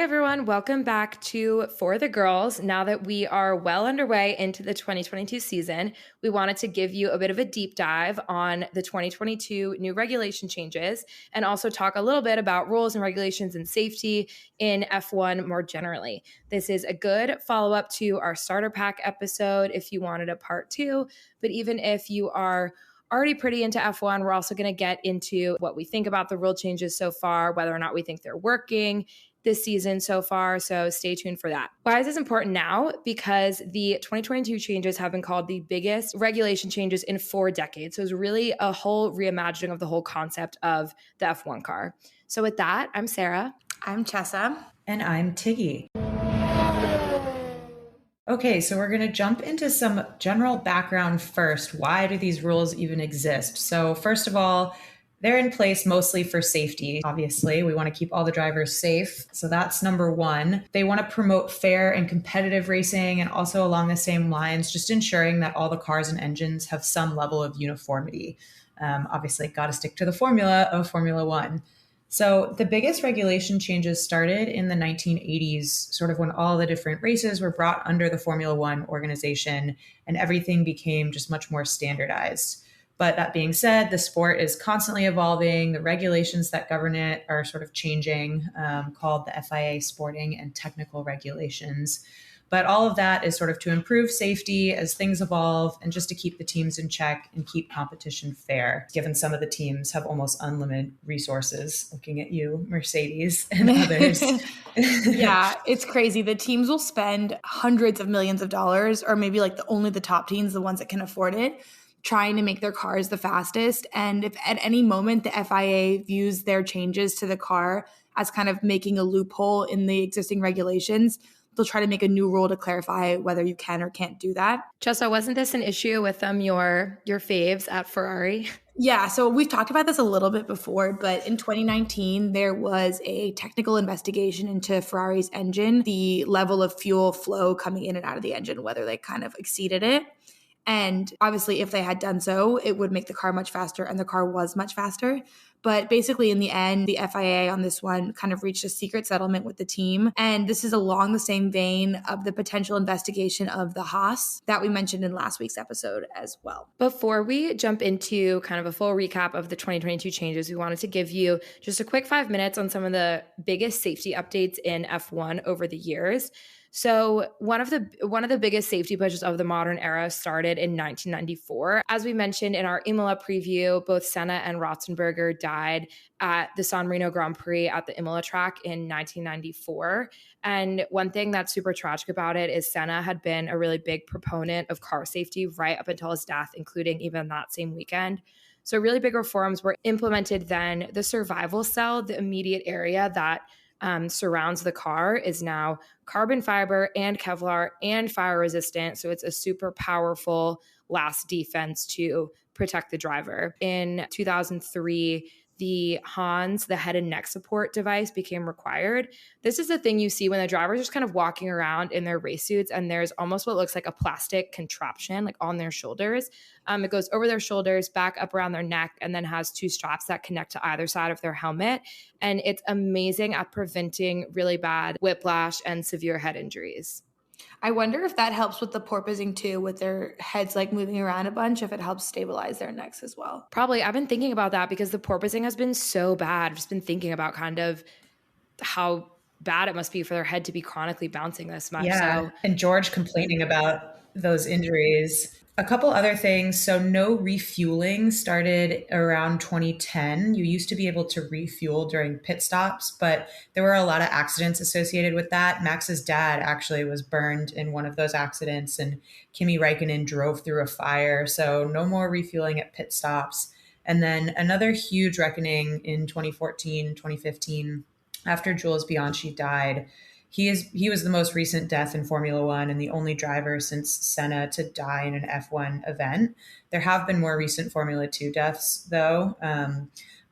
everyone. Welcome back to For the Girls. Now that we are well underway into the 2022 season, we wanted to give you a bit of a deep dive on the 2022 new regulation changes and also talk a little bit about rules and regulations and safety in F1 more generally. This is a good follow-up to our starter pack episode if you wanted a part two, but even if you are already pretty into F1, we're also going to get into what we think about the rule changes so far, whether or not we think they're working this season so far. So stay tuned for that. Why is this important now? Because the 2022 changes have been called the biggest regulation changes in 4 decades. So it's really a whole reimagining of the whole concept of the F1 car. So with that, I'm Sarah. I'm Chessa. And I'm Tiggy. Okay, so we're going to jump into some general background first. Why do these rules even exist? So first of all, they're in place mostly for safety. Obviously, we want to keep all the drivers safe. So that's number one. They want to promote fair and competitive racing, and also along the same lines, just ensuring that all the cars and engines have some level of uniformity. Obviously, got to stick to the formula of Formula One. So the biggest regulation changes started in the 1980s, sort of when all the different races were brought under the Formula One organization and everything became just much more standardized. But that being said, the sport is constantly evolving. The regulations that govern it are sort of changing, called the FIA Sporting and Technical Regulations. But all of that is sort of to improve safety as things evolve and just to keep the teams in check and keep competition fair, given some of the teams have almost unlimited resources. Looking at you, Mercedes and others. Yeah, it's crazy. The teams will spend hundreds of millions of dollars, or maybe like only the top teams, the ones that can afford it, trying to make their cars the fastest. And if at any moment the FIA views their changes to the car as kind of making a loophole in the existing regulations, they'll try to make a new rule to clarify whether you can or can't do that. Chessa, wasn't this an issue with your faves at Ferrari? Yeah, so we've talked about this a little bit before, but in 2019, there was a technical investigation into Ferrari's engine, the level of fuel flow coming in and out of the engine, whether they kind of exceeded it. And obviously, if they had done so, it would make the car much faster, and the car was much faster. But basically, in the end, the FIA on this one kind of reached a secret settlement with the team. And this is along the same vein of the potential investigation of the Haas that we mentioned in last week's episode as well. Before we jump into kind of a full recap of the 2022 changes, we wanted to give you just a quick 5 minutes on some of the biggest safety updates in F1 over the years. So one of the biggest safety pushes of the modern era started in 1994. As we mentioned in our Imola preview, both Senna and Ratzenberger died at the San Marino Grand Prix at the Imola track in 1994. And one thing that's super tragic about it is Senna had been a really big proponent of car safety right up until his death, including even that same weekend. So really big reforms were implemented then. The survival cell, the immediate area that surrounds the car, is now carbon fiber and Kevlar and fire resistant. So it's a super powerful last defense to protect the driver. In 2003, the Hans, the head and neck support device, became required. This is the thing you see when the driver's just kind of walking around in their race suits and there's almost what looks like a plastic contraption like on their shoulders. It goes over their shoulders, back up around their neck, and then has 2 straps that connect to either side of their helmet. And it's amazing at preventing really bad whiplash and severe head injuries. I wonder if that helps with the porpoising too, with their heads like moving around a bunch, if it helps stabilize their necks as well. Probably. I've been thinking about that because the porpoising has been so bad. I've just been thinking about kind of how bad it must be for their head to be chronically bouncing this much. Yeah, and George complaining about those injuries. A couple other things. So no refueling started around 2010. You used to be able to refuel during pit stops, but there were a lot of accidents associated with that. Max's dad actually was burned in one of those accidents, and Kimi Räikkönen drove through a fire. So no more refueling at pit stops. And then another huge reckoning in 2014, 2015, after Jules Bianchi died. He was the most recent death in Formula One and the only driver since Senna to die in an F1 event. There have been more recent Formula 2 deaths, though.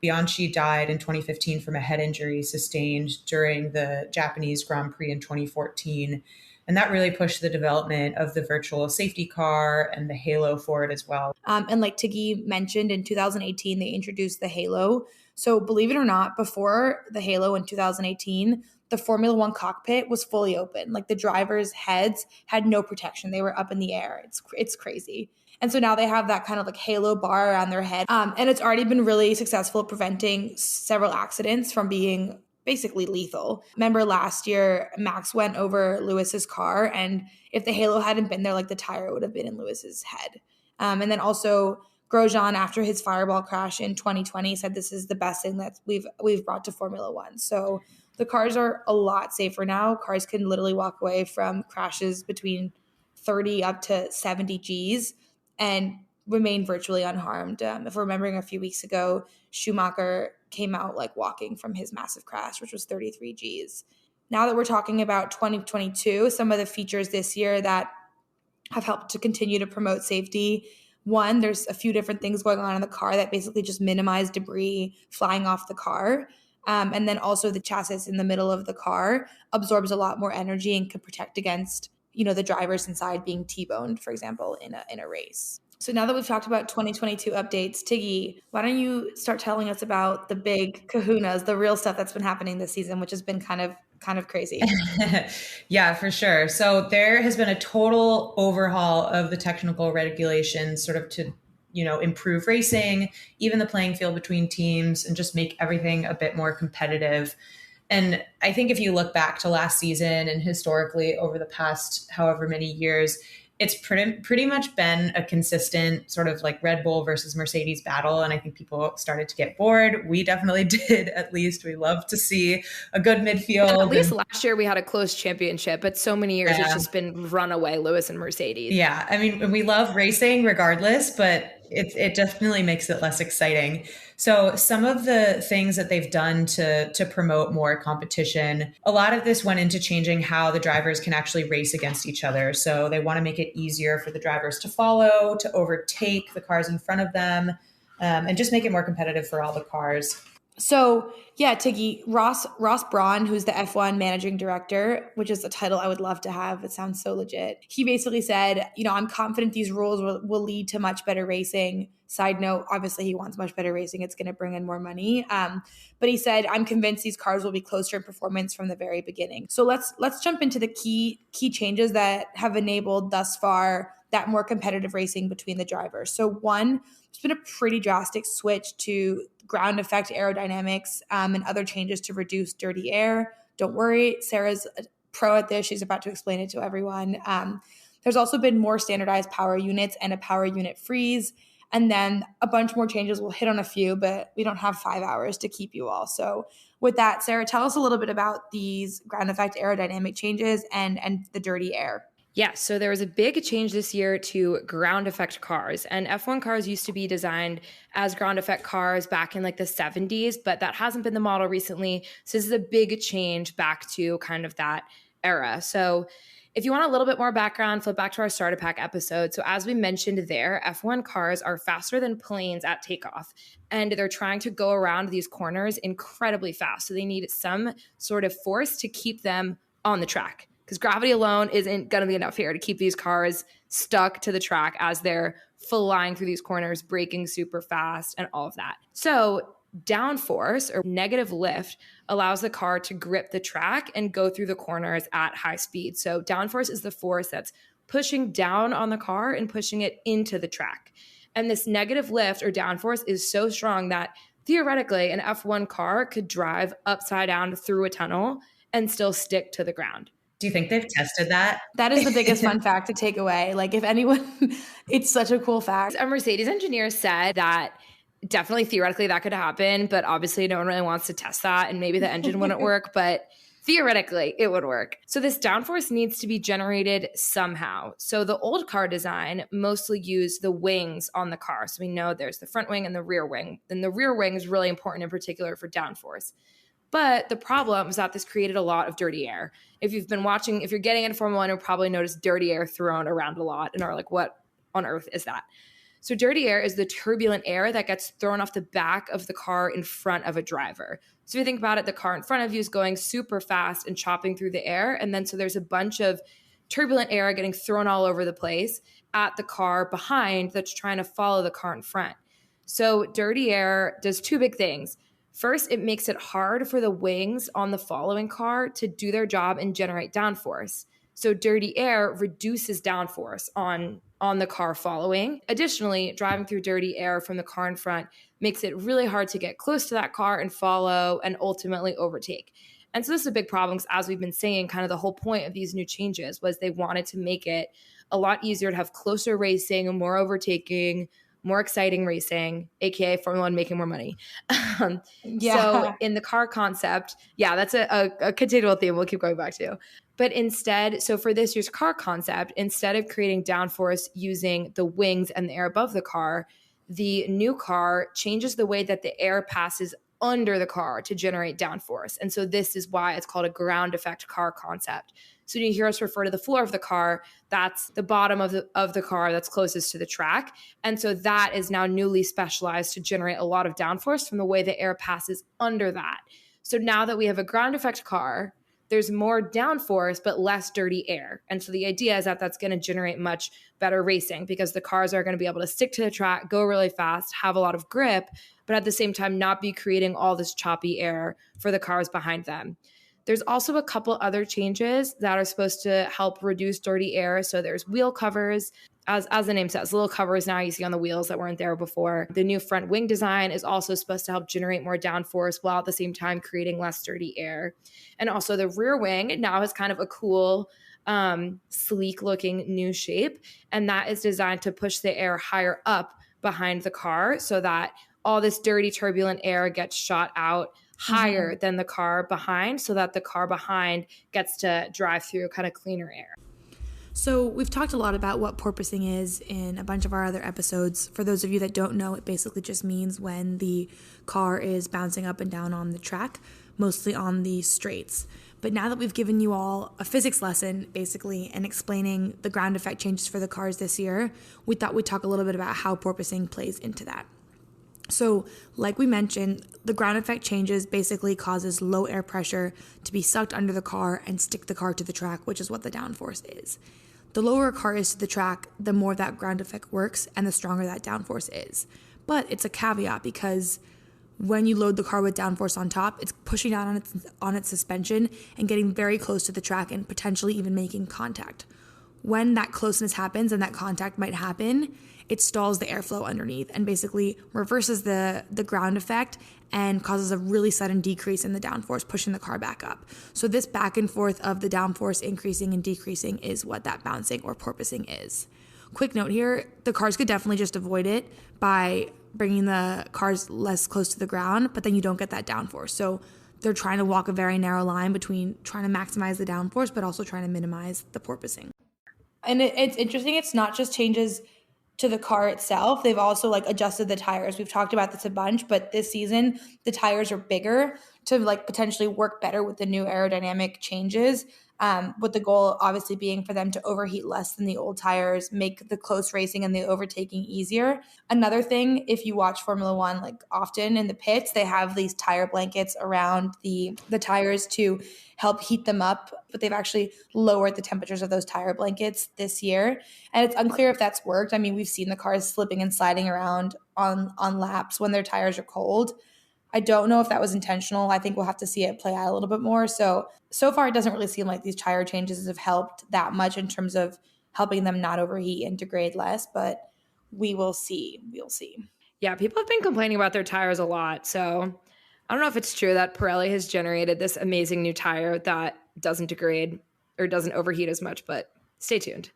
Bianchi died in 2015 from a head injury sustained during the Japanese Grand Prix in 2014. And that really pushed the development of the virtual safety car and the halo for it as well. And like Tiggy mentioned, in 2018, they introduced the halo. So believe it or not, before the halo in 2018, the Formula One cockpit was fully open. Like the drivers' heads had no protection. They were up in the air. It's crazy. And so now they have that kind of like halo bar around their head. And it's already been really successful at preventing several accidents from being basically lethal. Remember last year, Max went over Lewis's car, and if the halo hadn't been there, like the tire would have been in Lewis's head. And then also Grosjean, after his fireball crash in 2020, said this is the best thing that we've brought to Formula One. So the cars are a lot safer now. Cars can literally walk away from crashes between 30 up to 70 Gs and remain virtually unharmed. If we're remembering a few weeks ago, Schumacher came out like walking from his massive crash, which was 33 Gs. Now that we're talking about 2022, some of the features this year that have helped to continue to promote safety. One, there's a few different things going on in the car that basically just minimize debris flying off the car. And then also the chassis in the middle of the car absorbs a lot more energy and can protect against, the drivers inside being T-boned, for example, in a race. So now that we've talked about 2022 updates, Tiggy, why don't you start telling us about the big kahunas, the real stuff that's been happening this season, which has been kind of crazy. Yeah, for sure. So there has been a total overhaul of the technical regulations sort of to, improve racing, even the playing field between teams, and just make everything a bit more competitive. And I think if you look back to last season and historically over the past however many years, it's pretty much been a consistent sort of like Red Bull versus Mercedes battle. And I think people started to get bored. We definitely did, at least. We love to see a good midfield. And at least last year we had a close championship, but so many years it's just been runaway Lewis and Mercedes. Yeah. I mean, we love racing regardless, but it definitely makes it less exciting. So some of the things that they've done to promote more competition, a lot of this went into changing how the drivers can actually race against each other. So they want to make it easier for the drivers to follow, to overtake the cars in front of them, and just make it more competitive for all the cars. So yeah, Tiggy, Ross Braun, who's the F1 managing director, which is a title I would love to have. It sounds so legit. He basically said, I'm confident these rules will lead to much better racing. Side note, obviously he wants much better racing. It's going to bring in more money. But he said, I'm convinced these cars will be closer in performance from the very beginning. So let's jump into the key changes that have enabled thus far that more competitive racing between the drivers. So one, there's been a pretty drastic switch to ground effect aerodynamics and other changes to reduce dirty air. Don't worry, Sarah's a pro at this. She's about to explain it to everyone. There's also been more standardized power units and a power unit freeze. And then a bunch more changes. We'll hit on a few, but we don't have 5 hours to keep you all. So with that, Sarah, tell us a little bit about these ground effect aerodynamic changes and the dirty air. Yeah, so there was a big change this year to ground effect cars. And F1 cars used to be designed as ground effect cars back in like the 70s, but that hasn't been the model recently. So this is a big change back to kind of that era. So if you want a little bit more background, flip back to our starter pack episode. So as we mentioned there, F1 cars are faster than planes at takeoff, and they're trying to go around these corners incredibly fast. So they need some sort of force to keep them on the track, because gravity alone isn't going to be enough here to keep these cars stuck to the track as they're flying through these corners, braking super fast and all of that. So downforce, or negative lift, allows the car to grip the track and go through the corners at high speed. So downforce is the force that's pushing down on the car and pushing it into the track. And this negative lift or downforce is so strong that theoretically an F1 car could drive upside down through a tunnel and still stick to the ground. Do you think they've tested that? That is the biggest fun fact to take away. Like if anyone, it's such a cool fact. A Mercedes engineer said that definitely theoretically that could happen, but obviously no one really wants to test that, and maybe the engine wouldn't work, but theoretically it would work. So this downforce needs to be generated somehow. So the old car design mostly used the wings on the car. So we know there's the front wing and the rear wing. And the rear wing is really important in particular for downforce. But the problem is that this created a lot of dirty air. If you're getting into Formula One, you'll probably notice dirty air thrown around a lot and are like, what on earth is that? So dirty air is the turbulent air that gets thrown off the back of the car in front of a driver. So if you think about it, the car in front of you is going super fast and chopping through the air. And then so there's a bunch of turbulent air getting thrown all over the place at the car behind that's trying to follow the car in front. So dirty air does two big things. First, it makes it hard for the wings on the following car to do their job and generate downforce. So dirty air reduces downforce on the car following. Additionally, driving through dirty air from the car in front makes it really hard to get close to that car and follow and ultimately overtake. And so this is a big problem because, as we've been saying, kind of the whole point of these new changes was they wanted to make it a lot easier to have closer racing, more overtaking, more exciting racing, aka Formula One making more money. So in the car concept, that's a continual theme we'll keep going back to. But instead, so for this year's car concept, instead of creating downforce using the wings and the air above the car, the new car changes the way that the air passes under the car to generate downforce. And so this is why it's called a ground effect car concept. So when you hear us refer to the floor of the car, that's the bottom of the car that's closest to the track. And so that is now newly specialized to generate a lot of downforce from the way the air passes under that. So now that we have a ground effect car, there's more downforce but less dirty air. And so the idea is that that's going to generate much better racing because the cars are going to be able to stick to the track, go really fast, have a lot of grip, but at the same time not be creating all this choppy air for the cars behind them. There's also a couple other changes that are supposed to help reduce dirty air. So there's wheel covers. As the name says, little covers now you see on the wheels that weren't there before. The new front wing design is also supposed to help generate more downforce while at the same time creating less dirty air. And also the rear wing now has kind of a cool, sleek looking new shape. And that is designed to push the air higher up behind the car so that all this dirty, turbulent air gets shot out higher than the car behind so that the car behind gets to drive through kind of cleaner air. So we've talked a lot about what porpoising is in a bunch of our other episodes. For those of you that don't know, it basically just means when the car is bouncing up and down on the track, mostly on the straights. But now that we've given you all a physics lesson, basically, and explaining the ground effect changes for the cars this year, we thought we'd talk a little bit about how porpoising plays into that. So, like we mentioned, the ground effect changes basically causes low air pressure to be sucked under the car and stick the car to the track, which is what the downforce is. The lower a car is to the track, the more that ground effect works and the stronger that downforce is. But it's a caveat because when you load the car with downforce on top, it's pushing down on its suspension and getting very close to the track and potentially even making contact. When that closeness happens and that contact might happen, it stalls the airflow underneath and basically reverses the ground effect and causes a really sudden decrease in the downforce, pushing the car back up. So this back and forth of the downforce increasing and decreasing is what that bouncing or porpoising is. Quick note here, the cars could definitely just avoid it by bringing the cars less close to the ground, but then you don't get that downforce. So they're trying to walk a very narrow line between trying to maximize the downforce, but also trying to minimize the porpoising. And it's interesting, it's not just changes to the car itself. They've also adjusted the tires. We've talked about this a bunch, but this season the tires are bigger to potentially work better with the new aerodynamic changes. With the goal obviously being for them to overheat less than the old tires, make the close racing and the overtaking easier. Another thing, if you watch Formula One often in the pits, they have these tire blankets around the tires to help heat them up, but they've actually lowered the temperatures of those tire blankets this year. And it's unclear if that's worked. I mean, we've seen the cars slipping and sliding around on laps when their tires are cold. I don't know if that was intentional. I think we'll have to see it play out a little bit more. So far, it doesn't really seem like these tire changes have helped that much in terms of helping them not overheat and degrade less, but we will see. We'll see. Yeah, people have been complaining about their tires a lot. So I don't know if it's true that Pirelli has generated this amazing new tire that doesn't degrade or doesn't overheat as much, but stay tuned.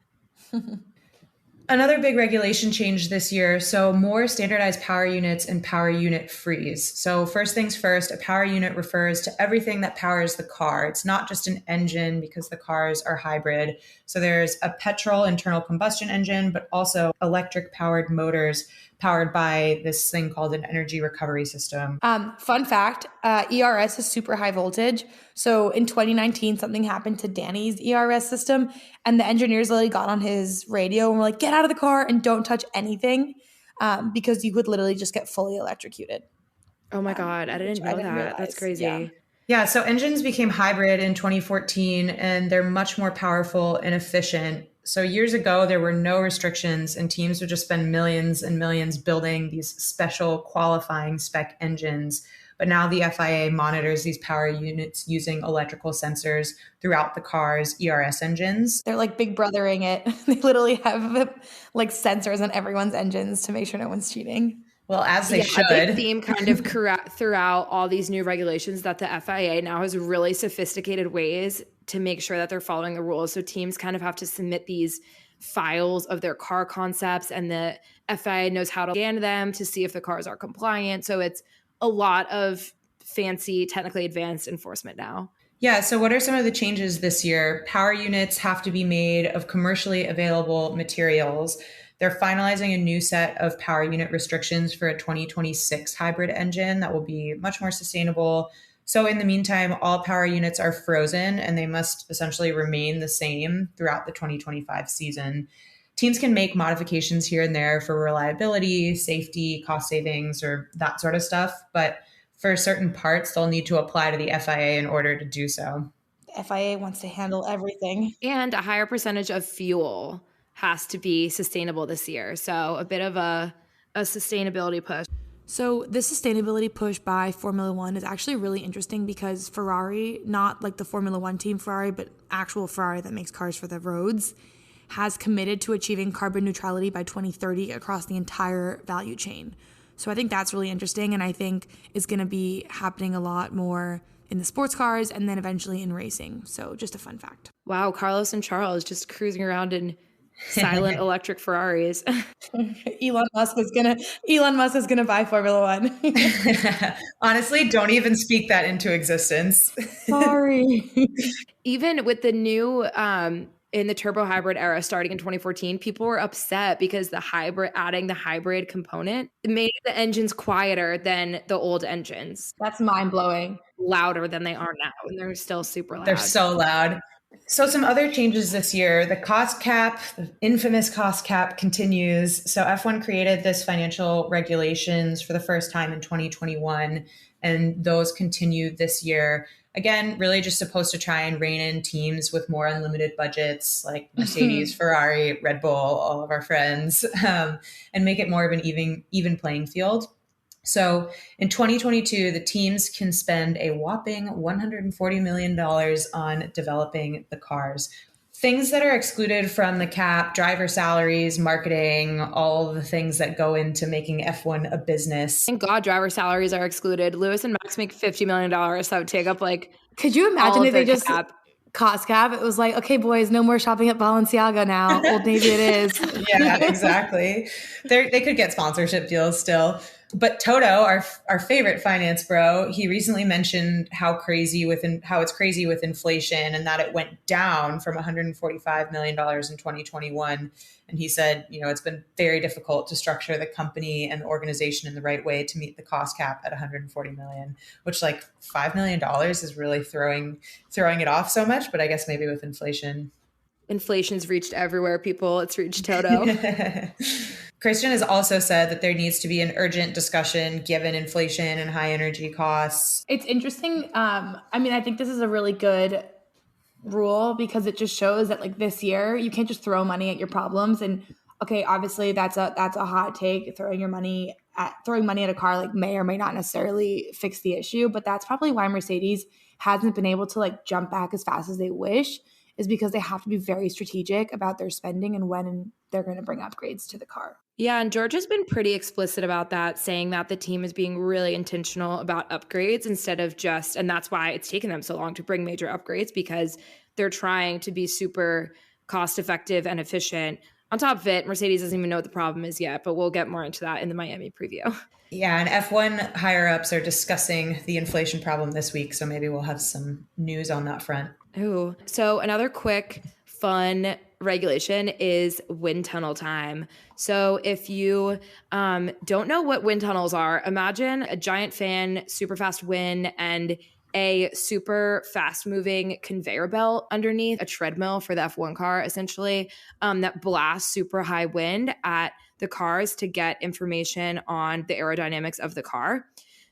Another big regulation change this year, so more standardized power units and power unit freeze. So first things first, a power unit refers to everything that powers the car. It's not just an engine because the cars are hybrid. So there's a petrol internal combustion engine, but also electric powered motors powered by this thing called an energy recovery system. Fun fact, ERS is super high voltage. So in 2019, something happened to Danny's ERS system and the engineers literally got on his radio and were like, get out of the car and don't touch anything because you could literally just get fully electrocuted. Oh my God, I didn't know that. Realize. That's crazy. Yeah. Yeah, so engines became hybrid in 2014 and they're much more powerful and efficient. So years ago, there were no restrictions and teams would just spend millions and millions building these special qualifying spec engines. But now the FIA monitors these power units using electrical sensors throughout the car's ERS engines. They're like big brothering it. They literally have like sensors on everyone's engines to make sure no one's cheating. Well, as they Yeah, a big should. theme kind of throughout all these new regulations that the FIA now has really sophisticated ways to make sure that they're following the rules. So teams kind of have to submit these files of their car concepts, and the FIA knows how to scan them to see if the cars are compliant. So it's a lot of fancy, technically advanced enforcement now. Yeah, so what are some of the changes this year? Power units have to be made of commercially available materials. They're finalizing a new set of power unit restrictions for a 2026 hybrid engine that will be much more sustainable. So, in the meantime, all power units are frozen and they must essentially remain the same throughout the 2025 season. Teams can make modifications here and there for reliability, safety, cost savings, or that sort of stuff. But for certain parts, they'll need to apply to the FIA in order to do so. The FIA wants to handle everything. And a higher percentage of fuel has to be sustainable this year. So a bit of a sustainability push. So this sustainability push by Formula One is actually really interesting because Ferrari, not like the Formula One team Ferrari, but actual Ferrari that makes cars for the roads, has committed to achieving carbon neutrality by 2030 across the entire value chain. So I think that's really interesting, and I think is going to be happening a lot more in the sports cars and then eventually in racing. So just a fun fact. Wow, Carlos and Charles just cruising around in silent electric Ferraris. Elon Musk is gonna buy Formula One. Honestly, don't even speak that into existence. Sorry. Even with the new in the turbo hybrid era starting in 2014, people were upset because adding the hybrid component made the engines quieter than the old engines. That's mind-blowing. Louder than they are now, and they're still super loud. They're so loud. So some other changes this year, the cost cap, the infamous cost cap continues. So F1 created this financial regulations for the first time in 2021, and those continued this year. Again, really just supposed to try and rein in teams with more unlimited budgets like Mercedes, Ferrari, Red Bull, all of our friends, and make it more of an even playing field. So in 2022, the teams can spend a whopping $140 million on developing the cars. Things that are excluded from the cap, driver salaries, marketing, all of the things that go into making F1 a business. Thank God driver salaries are excluded. Lewis and Max make $50 million. So that would take up like, could you imagine if they just cap. Cost cap? It was like, okay, boys, no more shopping at Balenciaga now. Old Navy it is. Yeah, exactly. They could get sponsorship deals still. But Toto, our favorite finance bro, he recently mentioned how it's crazy with inflation and that it went down from $145 million in 2021. And he said, it's been very difficult to structure the company and the organization in the right way to meet the cost cap at $140 million, which like $5 million is really throwing it off so much. But I guess maybe with inflation's reached everywhere, people. It's reached Toto. Christian has also said that there needs to be an urgent discussion given inflation and high energy costs. It's interesting. I think this is a really good rule because it just shows that like this year you can't just throw money at your problems. And okay, obviously that's a hot take. Throwing money at a car like may or may not necessarily fix the issue, but that's probably why Mercedes hasn't been able to like jump back as fast as they wish, is because they have to be very strategic about their spending and when they're going to bring upgrades to the car. Yeah, and George has been pretty explicit about that, saying that the team is being really intentional about upgrades instead of and that's why it's taken them so long to bring major upgrades, because they're trying to be super cost effective and efficient. On top of it, Mercedes doesn't even know what the problem is yet, but we'll get more into that in the Miami preview. Yeah, and F1 higher ups are discussing the inflation problem this week, so maybe we'll have some news on that front. Ooh, so another quick, fun regulation is wind tunnel time. So if you don't know what wind tunnels are, imagine a giant fan, super fast wind, and a super fast moving conveyor belt underneath, a treadmill for the F1 car, essentially, that blasts super high wind at the cars to get information on the aerodynamics of the car.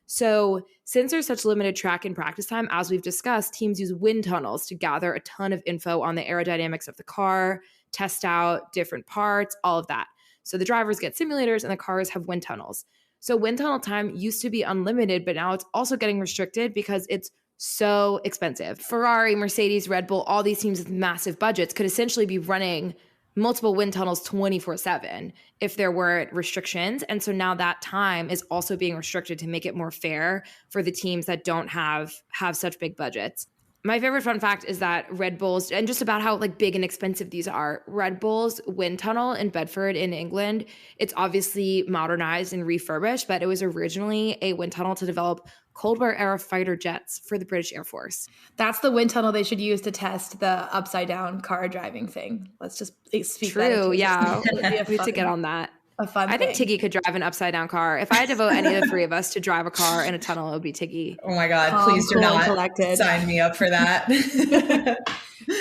So since there's such limited track and practice time, as we've discussed, teams use wind tunnels to gather a ton of info on the aerodynamics of the car, test out different parts, all of that. So the drivers get simulators and the cars have wind tunnels. So wind tunnel time used to be unlimited, but now it's also getting restricted because it's so expensive. Ferrari, Mercedes, Red Bull, all these teams with massive budgets could essentially be running multiple wind tunnels 24/7 if there were restrictions. And so now that time is also being restricted to make it more fair for the teams that don't have such big budgets. My favorite fun fact is that Red Bull's, and just about how like big and expensive these are, Red Bull's wind tunnel in Bedford in England, it's obviously modernized and refurbished, but it was originally a wind tunnel to develop Cold War era fighter jets for the British Air Force. That's the wind tunnel they should use to test the upside down car driving thing. Let's just speak that into True, yeah. existence. We have to get on that. A fun I think thing. Tiggy could drive an upside down car. If I had to vote any of the three of us to drive a car in a tunnel, it would be Tiggy. Oh my God, Calm, please do cool, and not collected. sign me up for that.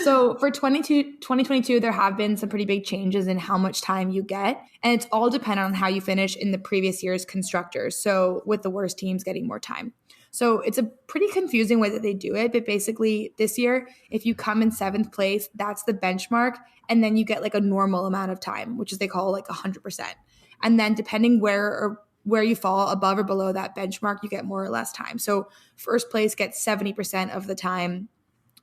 So for 2022, there have been some pretty big changes in how much time you get. And it's all dependent on how you finish in the previous year's constructors. So with the worst teams getting more time. So it's a pretty confusing way that they do it. But basically this year, if you come in 7th place, that's the benchmark. And then you get like a normal amount of time, which is they call like 100%. And then depending where you fall above or below that benchmark, you get more or less time. So first place gets 70% of the time,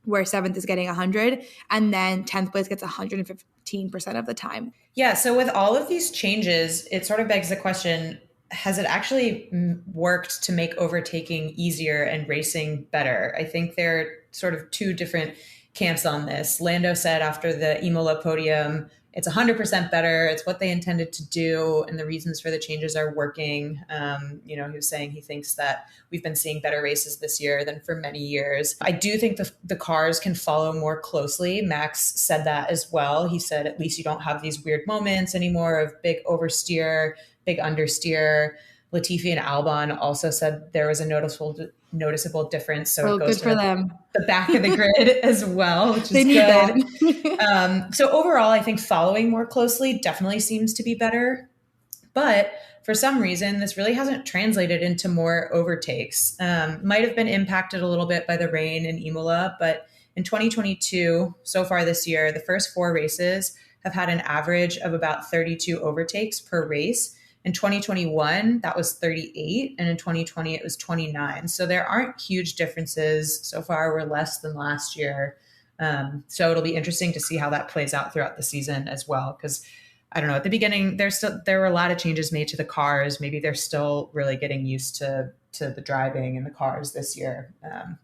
where 7th is getting 100, and then 10th place gets 115% of the time. Yeah. So with all of these changes, it sort of begs the question, has it actually worked to make overtaking easier and racing better? I think there are sort of two different camps on this. Lando said after the Imola podium, it's 100% better. It's what they intended to do. And the reasons for the changes are working. He was saying he thinks that we've been seeing better races this year than for many years. I do think the cars can follow more closely. Max said that as well. He said, at least you don't have these weird moments anymore of big oversteer, big understeer. Latifi and Albon also said there was a noticeable difference. So it goes good for them. The back of the grid as well, which is They need good. that. So overall, I think following more closely definitely seems to be better. But for some reason, this really hasn't translated into more overtakes. Might have been impacted a little bit by the rain in Imola, but in 2022, so far this year, the first 4 races have had an average of about 32 overtakes per race. In 2021, that was 38, and in 2020, it was 29. So there aren't huge differences. So far, we're less than last year. So it'll be interesting to see how that plays out throughout the season as well. Because I don't know, at the beginning, there were a lot of changes made to the cars. Maybe they're still really getting used to the driving in the cars this year.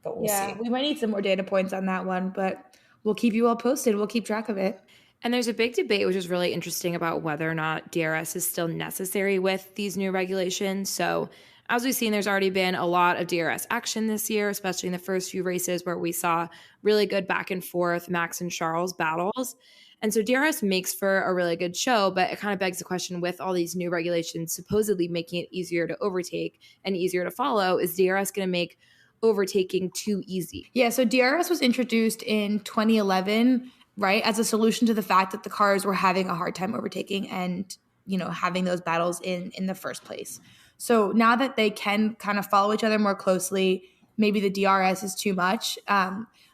But we'll see. We might need some more data points on that one, but we'll keep you all posted. We'll keep track of it. And there's a big debate, which is really interesting, about whether or not DRS is still necessary with these new regulations. So as we've seen, there's already been a lot of DRS action this year, especially in the first few races where we saw really good back and forth Max and Charles battles. And so DRS makes for a really good show, but it kind of begs the question, with all these new regulations supposedly making it easier to overtake and easier to follow, is DRS going to make overtaking too easy? Yeah, so DRS was introduced in 2011, right, as a solution to the fact that the cars were having a hard time overtaking and, having those battles in the first place. So now that they can kind of follow each other more closely, maybe the DRS is too much.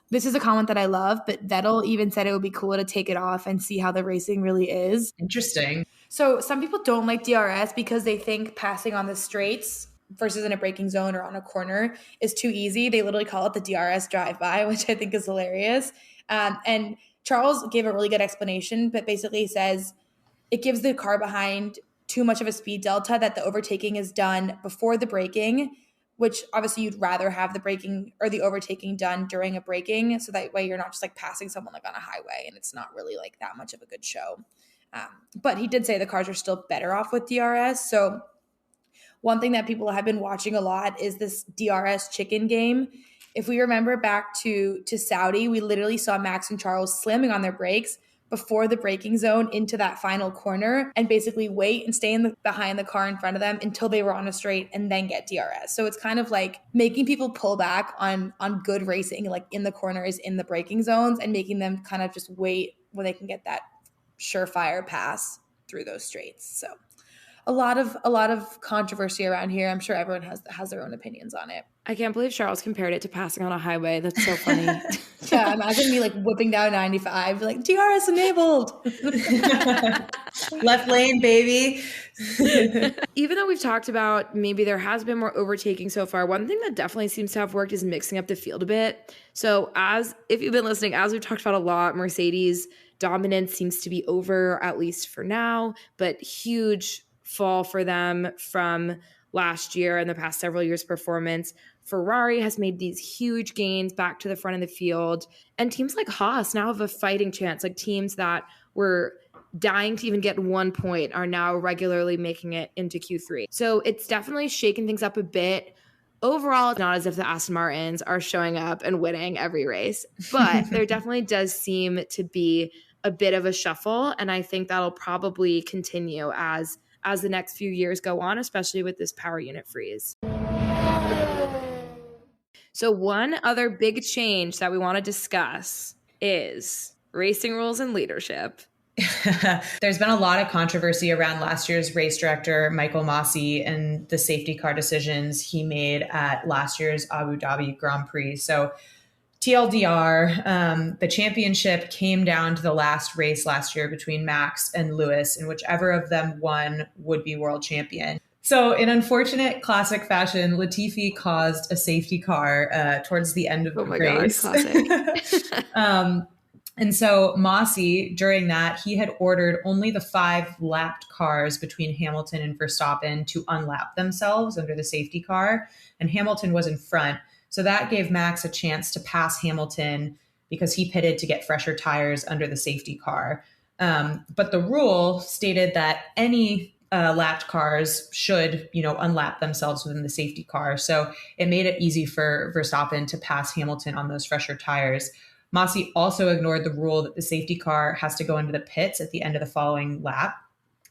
This is a comment that I love, but Vettel even said it would be cool to take it off and see how the racing really is. Interesting. So some people don't like DRS because they think passing on the straights versus in a braking zone or on a corner is too easy. They literally call it the DRS drive-by, which I think is hilarious. And Charles gave a really good explanation, but basically says it gives the car behind too much of a speed delta, that the overtaking is done before the braking, which obviously you'd rather have the braking or the overtaking done during a braking. So that way you're not just like passing someone like on a highway and it's not really like that much of a good show. But he did say the cars are still better off with DRS. So one thing that people have been watching a lot is this DRS chicken game. If we remember back to Saudi, we literally saw Max and Charles slamming on their brakes before the braking zone into that final corner and basically wait and stay behind the car in front of them until they were on a straight and then get DRS. So it's kind of like making people pull back on good racing, like in the corners, in the braking zones, and making them kind of just wait when they can get that surefire pass through those straights. So a lot of controversy around here. I'm sure everyone has their own opinions on it. I can't believe Charles compared it to passing on a highway. That's so funny. Yeah, imagine me like whipping down 95, like DRS enabled. Left lane, baby. Even though we've talked about maybe there has been more overtaking so far, one thing that definitely seems to have worked is mixing up the field a bit. So if you've been listening, as we've talked about a lot, Mercedes dominance seems to be over, at least for now, but huge fall for them from last year and the past several years' performance. Ferrari has made these huge gains back to the front of the field. And teams like Haas now have a fighting chance. Like teams that were dying to even get 1 point are now regularly making it into Q3. So it's definitely shaken things up a bit. Overall, it's not as if the Aston Martins are showing up and winning every race, but there definitely does seem to be a bit of a shuffle. And I think that'll probably continue as the next few years go on, especially with this power unit freeze. So one other big change that we want to discuss is racing rules and leadership. There's been a lot of controversy around last year's race director, Michael Masi, and the safety car decisions he made at last year's Abu Dhabi Grand Prix. So TLDR, the championship came down to the last race last year between Max and Lewis, and whichever of them won would be world champion. So in unfortunate classic fashion, Latifi caused a safety car towards the end of the race. God, classic. And so Masi, during that, he had ordered only the 5 lapped cars between Hamilton and Verstappen to unlap themselves under the safety car. And Hamilton was in front. So that gave Max a chance to pass Hamilton because he pitted to get fresher tires under the safety car. But the rule stated that any lapped cars should, unlap themselves within the safety car. So it made it easy for Verstappen to pass Hamilton on those fresher tires. Masi also ignored the rule that the safety car has to go into the pits at the end of the following lap.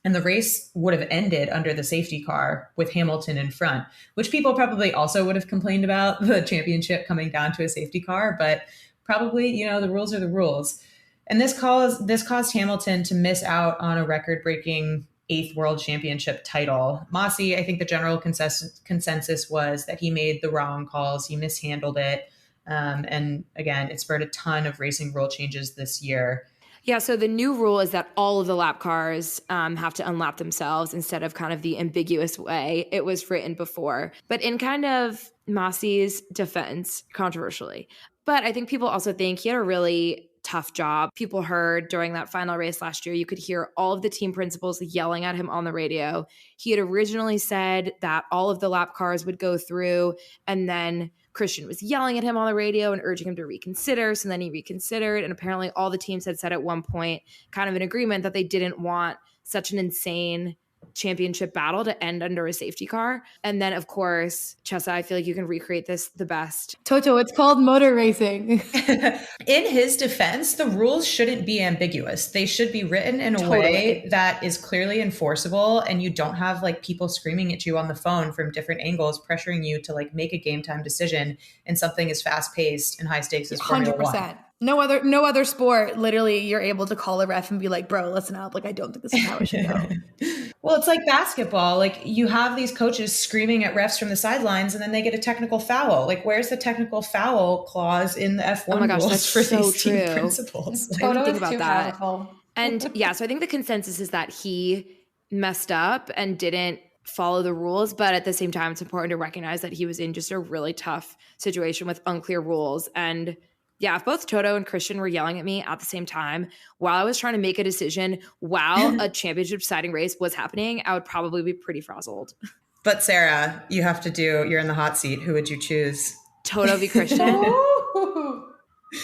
And the race would have ended under the safety car with Hamilton in front, which people probably also would have complained about, the championship coming down to a safety car. But probably, the rules are the rules. And this caused Hamilton to miss out on a record-breaking 8th world championship title. Masi, I think the general consensus was that he made the wrong calls. He mishandled it. And again, it spurred a ton of racing rule changes this year. Yeah, so the new rule is that all of the lap cars have to unlap themselves instead of kind of the ambiguous way it was written before. But in kind of Masi's defense, controversially. But I think people also think he had a really tough job. People heard during that final race last year, you could hear all of the team principals yelling at him on the radio. He had originally said that all of the lap cars would go through, and then Christian was yelling at him on the radio and urging him to reconsider. So then he reconsidered. And apparently all the teams had said at one point, kind of in agreement, that they didn't want such an insane championship battle to end under a safety car. And then, of course, Chessa, I feel like you can recreate this the best. Toto, it's called motor racing. In his defense, the rules shouldn't be ambiguous. They should be written in a way that is clearly enforceable, and you don't have like people screaming at you on the phone from different angles, pressuring you to like make a game time decision in something as fast paced and high stakes as Formula 1. No other sport, literally, you're able to call a ref and be like, bro, listen up. Like, I don't think this is how it should go. Well, it's like basketball. Like, you have these coaches screaming at refs from the sidelines, and then they get a technical foul. Like, where's the technical foul clause in the F1 rules that's for so these team true. principles? I didn't think about that. And yeah, so I think the consensus is that he messed up and didn't follow the rules, but at the same time, it's important to recognize that he was in just a really tough situation with unclear rules. And yeah, if both Toto and Christian were yelling at me at the same time while I was trying to make a decision while a championship deciding race was happening, I would probably be pretty frazzled. But Sarah, you're in the hot seat. Who would you choose? Toto v. Christian?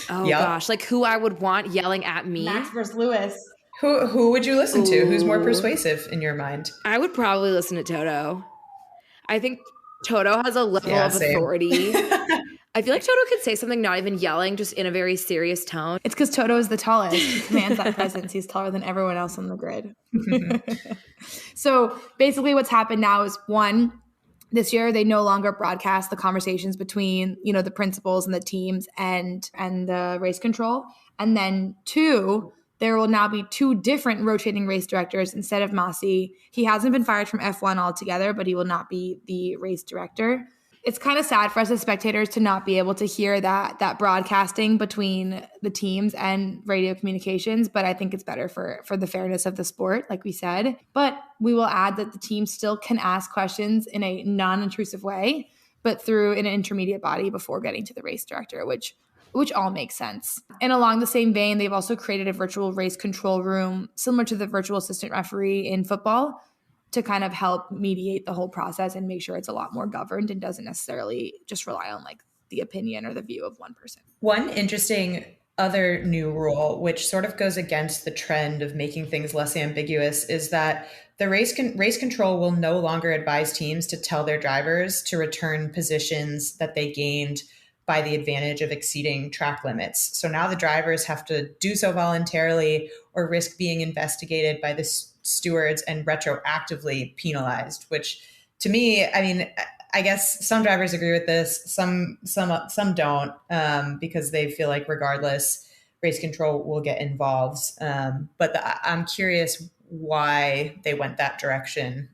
Gosh, like who I would want yelling at me? Max versus Lewis. Who would you listen to? Who's more persuasive in your mind? I would probably listen to Toto. I think Toto has a level of authority. I feel like Toto could say something not even yelling, just in a very serious tone. It's because Toto is the tallest. He commands that presence. He's taller than everyone else on the grid. So basically what's happened now is, one, this year they no longer broadcast the conversations between, the principals and the teams and the race control. And then two, there will now be 2 different rotating race directors instead of Masi. He hasn't been fired from F1 altogether, but he will not be the race director. It's kind of sad for us as spectators to not be able to hear that broadcasting between the teams and radio communications, but I think it's better for the fairness of the sport, like we said. But we will add that the team still can ask questions in a non-intrusive way, but through an intermediate body before getting to the race director, which all makes sense. And along the same vein, they've also created a virtual race control room similar to the virtual assistant referee in football to kind of help mediate the whole process and make sure it's a lot more governed and doesn't necessarily just rely on like the opinion or the view of one person. One interesting other new rule, which sort of goes against the trend of making things less ambiguous, is that the race control will no longer advise teams to tell their drivers to return positions that they gained by the advantage of exceeding track limits. So now the drivers have to do so voluntarily or risk being investigated by the stewards and retroactively penalized, which to me, I mean, I guess some drivers agree with this, some don't, because they feel like regardless, race control will get involved. But I'm curious why they went that direction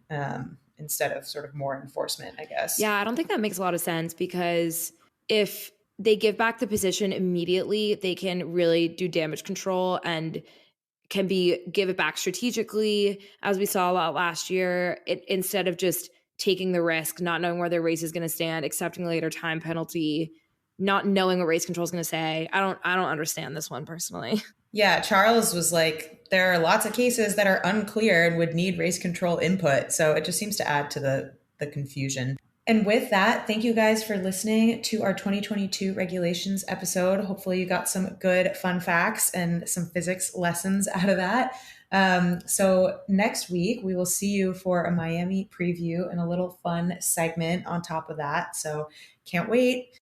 instead of sort of more enforcement, I guess. Yeah, I don't think that makes a lot of sense, because if they give back the position immediately, they can really do damage control and can give it back strategically, as we saw a lot last year, instead of just taking the risk, not knowing where their race is going to stand, accepting a later time penalty, not knowing what race control is going to say. I don't understand this one personally. Yeah, Charles was like, there are lots of cases that are unclear and would need race control input. So it just seems to add to the confusion. And with that, thank you guys for listening to our 2022 regulations episode. Hopefully you got some good fun facts and some physics lessons out of that. So next week, we will see you for a Miami preview and a little fun segment on top of that. So can't wait.